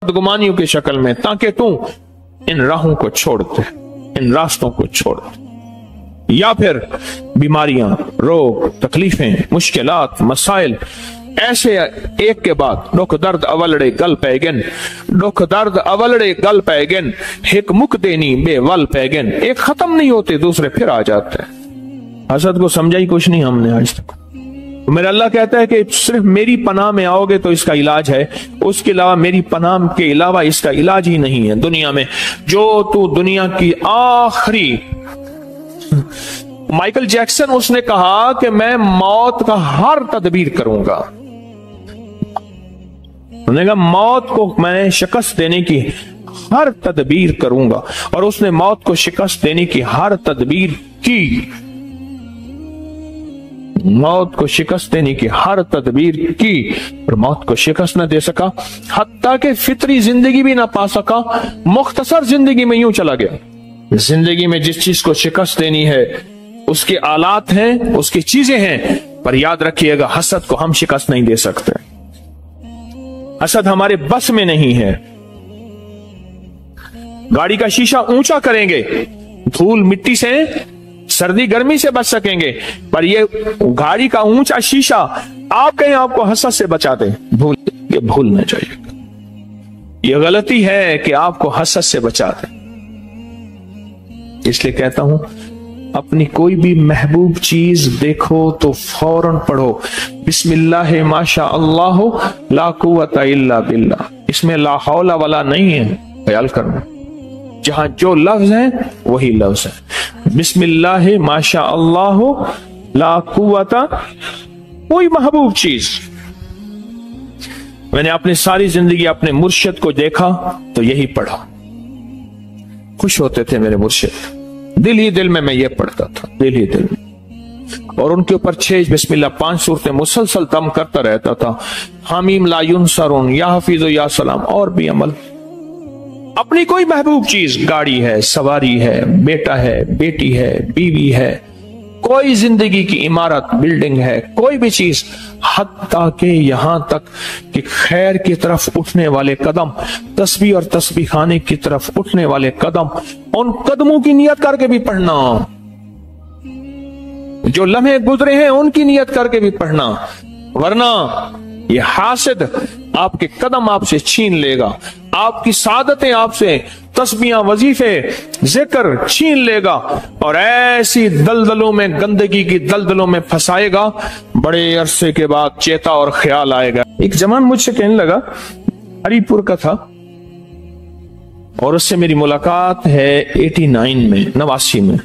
बदगुमानियों की शक्ल में, ताकि तू इन राहों को छोड़ दे, इन रास्तों को छोड़ दे। या फिर बीमारियां, रोग, तकलीफें, मुश्किलात, मसाइल, ऐसे एक के बाद दुख दर्द अवलड़े गल पैगन, दुख दर्द अवलड़े गल पैगन, एक मुक देनी बेवल पैगन। एक खत्म नहीं होते, दूसरे फिर आ जाते हैं। हसद को समझा ही कुछ नहीं हमने आज तक। मेरा अल्लाह कहता है कि सिर्फ मेरी पनाह में आओगे तो इसका इलाज है, उसके अलावा मेरी पनाह के अलावा इसका इलाज ही नहीं है दुनिया में। जो तू दुनिया की आखिरी, माइकल जैक्सन उसने कहा कि मैं मौत का हर तदबीर करूंगा, उन्होंने कहा मौत को मैं शिकस्त देने की हर तदबीर करूंगा, और उसने मौत को शिकस्त देने की हर तदबीर की, मौत को शिकस्त देने की हर तदबीर की, और मौत को शिकस्त न दे सका, हत्ता कि फितरी जिंदगी भी ना पा सका, मुख्तसर जिंदगी में यूं चला गया। जिंदगी में जिस चीज को शिकस्त देनी है उसके आलात हैं, उसकी चीजें हैं, पर याद रखिएगा हसद को हम शिकस्त नहीं दे सकते, हसद हमारे बस में नहीं है। गाड़ी का शीशा ऊंचा करेंगे, धूल मिट्टी से, सर्दी गर्मी से बच सकेंगे, पर ये गाड़ी का ऊंचा शीशा आप कहीं आपको हसद से बचा दे, ये भूलना चाहिए। ये गलती है कि आपको हसद से बचा दे। इसलिए कहता हूं, अपनी कोई भी महबूब चीज देखो तो फौरन पढ़ो बिस्मिल्लाह माशा अल्लाह ला कुव्वता इल्ला बिल्लाह। इसमें ला हौला वाला नहीं है, ख्याल करना। जहां जो लफ्ज है वही लफ्ज है। बिस्मिल्लाह माशा अल्लाह ला कुव्वता, कोई महबूब चीज। मैंने अपनी सारी जिंदगी अपने मुर्शिद को देखा तो यही पढ़ा, खुश होते थे मेरे मुर्शिद, दिल ही दिल में मैं ये पढ़ता था, दिल ही दिल में। और उनके ऊपर 6 बिस्मिल्लाह 5 सूरतें मुसलसल दम करता रहता था। हामीम ला युनसरुन, या हफीज़ो या सलाम, और भी अमल। अपनी कोई महबूब चीज, गाड़ी है, सवारी है, बेटा है, बेटी है, बीवी है, कोई जिंदगी की इमारत, बिल्डिंग है, कोई भी चीज, हत्ता के यहां तक कि खैर की तरफ उठने वाले कदम, तस्बीह और तस्बीह खाने की तरफ उठने वाले कदम, उन कदमों की नियत करके भी पढ़ना। जो लम्हे गुजरे हैं उनकी नियत करके भी पढ़ना, वरना ये हासिद आपके कदम आपसे छीन लेगा, आपकी सादतें आपसे, तस्बीहां, वजीफे, जिक्र छीन लेगा, और ऐसी दलदलों में, गंदगी की दलदलों में फंसाएगा। बड़े अरसे के बाद चेता और ख्याल आएगा। एक जवान मुझसे कहने लगा, हरिपुर का था, और उससे मेरी मुलाकात है 89 में, 89 में,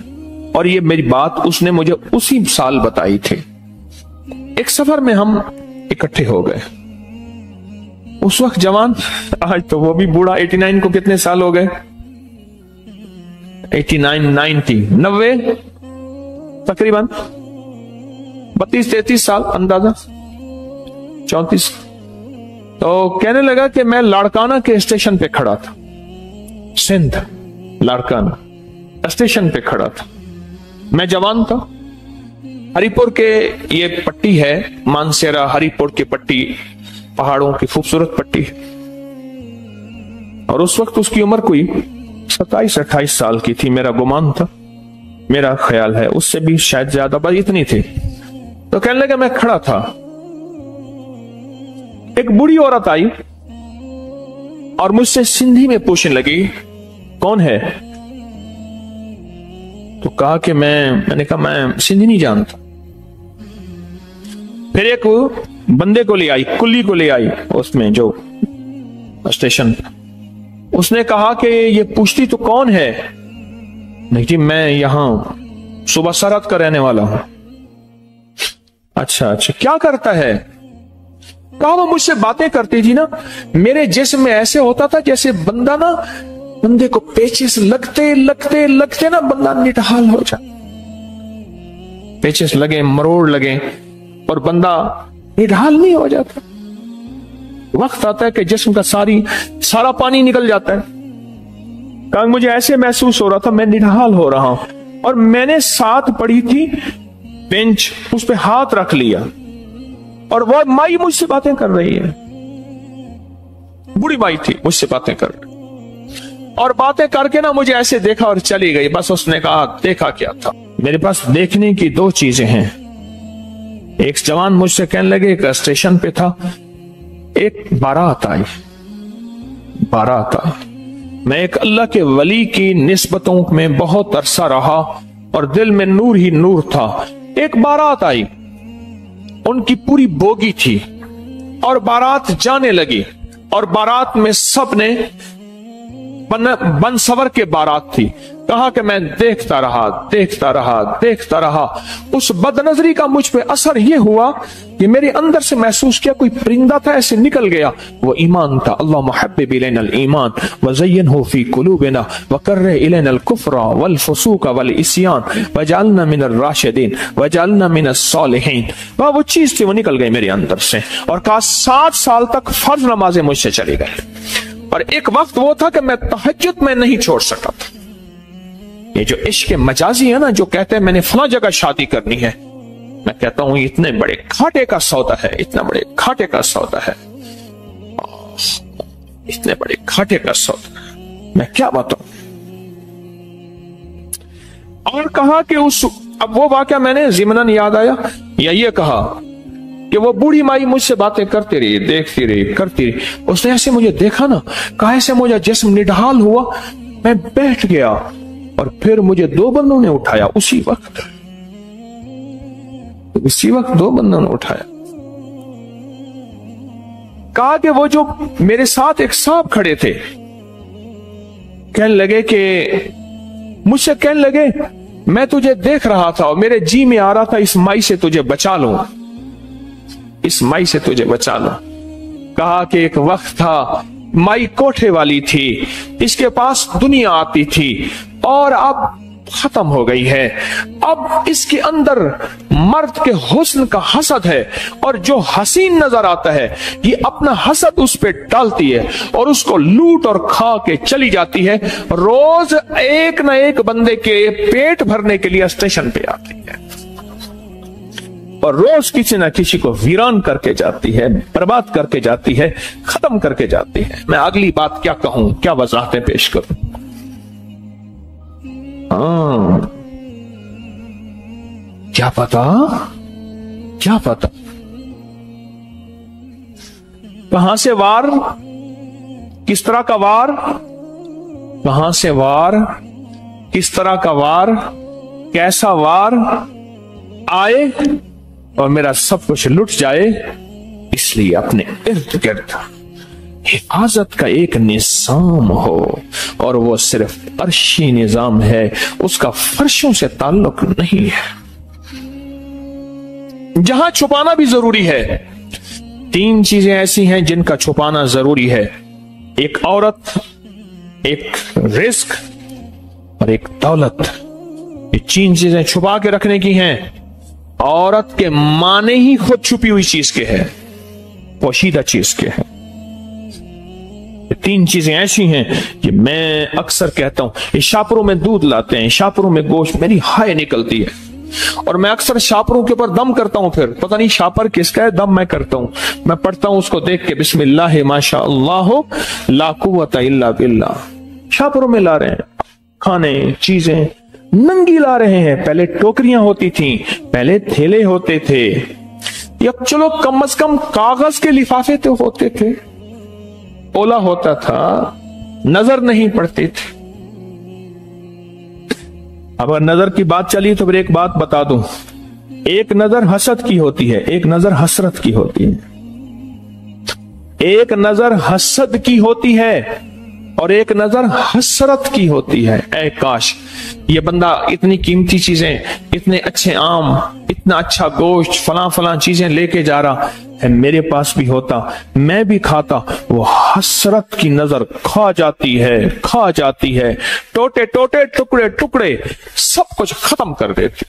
और ये मेरी बात उसने मुझे उसी साल बताई थी। एक सफर में हम इकट्ठे हो गए। उस वक्त जवान, आज तो वो भी बूढ़ा। 89 को कितने साल हो गए? 89, 90, 90, तकरीबन 32-33 साल, अंदाजा 34। तो कहने लगा कि मैं लाड़काना के स्टेशन पे खड़ा था, सिंध लाड़काना स्टेशन पे खड़ा था। मैं जवान था। हरिपुर के ये पट्टी है, मानसेरा हरिपुर की पट्टी, पहाड़ों की खूबसूरत पट्टी, और उस वक्त उसकी उम्र कोई 27-28 साल की थी, मेरा गुमान था, मेरा ख्याल है उससे भी शायद ज्यादा, बस इतनी थी। तो कहने लगा मैं खड़ा था, एक बूढ़ी औरत आई और मुझसे सिंधी में पूछने लगी कौन है। तो कहा कि मैंने कहा मैं सिंधी नहीं जानता। फिर एक बंदे को ले आई, कुली को ले आई उसमें जो स्टेशन, उसने कहा कि ये पूछती तो कौन है। नहीं जी मैं यहां सुबह सरहद का रहने वाला हूं। अच्छा अच्छा, क्या करता है? कहा वो मुझसे बातें करती थी ना, मेरे जिस्म में ऐसे होता था जैसे बंदा ना, बंदे को पेचिस लगते लगते लगते ना बंदा निढाल हो जाए, पेचिस लगे, मरोड़ लगे, और बंदा निढाल नहीं हो जाता। वक्त आता है कि जिस्म का सारा पानी निकल जाता है। कहा मुझे ऐसे महसूस हो रहा था मैं निढाल हो रहा हूं, और मैंने साथ पड़ी थी बेंच, उस पे हाथ रख लिया, और वो माई मुझसे बातें कर रही है। बूढ़ी माई थी, मुझसे बातें कर रही, और बातें करके ना मुझे ऐसे देखा और चली गई। बस उसने कहा देखा क्या था? मेरे पास देखने की दो चीजें हैं। एक जवान मुझसे कहने लगे, एक स्टेशन पे था, एक बारात आई, बारात आई। मैं एक अल्लाह के वली की निस्बतों में बहुत अरसा रहा और दिल में नूर ही नूर था। एक बारात आई, उनकी पूरी बोगी थी और बारात जाने लगी, और बारात में सब ने बन सवर के बारात थी। कहा कि मैं देखता रहा, देखता रहा, देखता रहा। उस बदनजरी का मुझ पे असर यह हुआ कि मेरे अंदर से महसूस किया कोई परिंदा था, ऐसे निकल गया। वो ईमान था। अल्लाह मुहब्बिब इलैनल ईमान वज़य्यिनहु फी कुलूबिना वकर्रिह इलैनल कुफ्रा वल फुसूका वल इस्यान वजअलना मिनर राशिदीन वजअलना मिनस सालिहीन। वो चीज थी, वो निकल गई मेरे अंदर से, और कहा 7 साल तक फर्ज नमाजें मुझसे चली गई। और एक वक्त वो था कि मैं तहज्जुद में नहीं छोड़ सका था। ये जो इश्क मजाजी है ना, जो कहते हैं मैंने फला जगह शादी करनी है, मैं कहता हूं इतने बड़े घाटे का सौदा है, इतना बड़े घाटे का सौदा है, इतने बड़े घाटे का सौदा है, मैं क्या बताऊं। और कहा कि अब वो वाकया मैंने ज़िमनन याद आया, या ये कहा कि वो बूढ़ी माई मुझसे बातें करती रही, देखती रही, करती रही। उसने ऐसे मुझे देखा ना, कहा ऐसे मुझे जिस्म निढाल हुआ, मैं बैठ गया, और फिर मुझे 2 बंदों ने उठाया उसी वक्त, उसी वक्त 2 बंदों ने उठाया। कहा कि वो जो मेरे साथ एक साहब खड़े थे, कहने लगे कि मुझसे कहने लगे मैं तुझे देख रहा था और मेरे जी में आ रहा था इस माई से तुझे बचा लूं, इस माई से तुझे बचा लूं। कहा कि एक वक्त था, माई कोठे वाली थी, इसके पास दुनिया आती थी, और अब खत्म हो गई है। अब इसके अंदर मर्द के हुस्न का हसद है, और जो हसीन नजर आता है ये अपना हसद उस पे डालती है और उसको लूट और खा के चली जाती है। रोज एक न एक बंदे के पेट भरने के लिए स्टेशन पे आती है, और रोज किसी न किसी को वीरान करके जाती है, बर्बाद करके जाती है, खत्म करके जाती है। मैं अगली बात क्या कहूं, क्या वजाहतें पेश करूं। क्या पता, क्या पता कहां से वार, किस तरह का वार, कहां से वार, किस तरह का वार, कैसा वार आए और मेरा सब कुछ लुट जाए। इसलिए अपने इर्द गिर्द हिफाजत का एक निजाम हो, और वो सिर्फ अर्शी निजाम है, उसका फर्शों से ताल्लुक नहीं है। जहां छुपाना भी जरूरी है। 3 चीजें ऐसी हैं जिनका छुपाना जरूरी है, एक औरत, एक रिस्क और एक दौलत। ये 3 चीजें छुपा के रखने की हैं। औरत के माने ही खुद छुपी हुई चीज के है, पोशीदा चीज के है। 3 चीजें ऐसी हैं कि मैं अक्सर कहता हूं, ये शापरों में दूध लाते हैं, शापरों में गोश्त, मेरी हाय निकलती है, और मैं अक्सर शापरों के ऊपर दम करता हूं। फिर पता नहीं शापर किसका है, दम मैं करता हूं। मैं पढ़ता हूं उसको देख के, बिस्मिल्लाह माशा अल्लाह ला कुव्वता इल्ला बिल्लाह। शापरों में ला रहे हैं खाने, चीजें नंगी ला रहे हैं। पहले टोकरियां होती थी, पहले थैले होते थे, या चलो कम से कम कागज के लिफाफे तो होते थे, ओला होता था, नजर नहीं पड़ती थी। अब अगर नजर की बात चली तो फिर एक बात बता दूं, एक नजर हसद की होती है, एक नजर हसरत की होती है। एक नजर हसद की होती है और एक नजर हसरत की होती है। ऐ काश ये बंदा इतनी कीमती चीजें, इतने अच्छे आम, इतना अच्छा गोश्त, फला फला चीजें लेके जा रहा है, मेरे पास भी होता, मैं भी खाता। वो हसरत की नजर खा जाती है, खा जाती है, टोटे टोटे टुकड़े टुकड़े सब कुछ खत्म कर देती।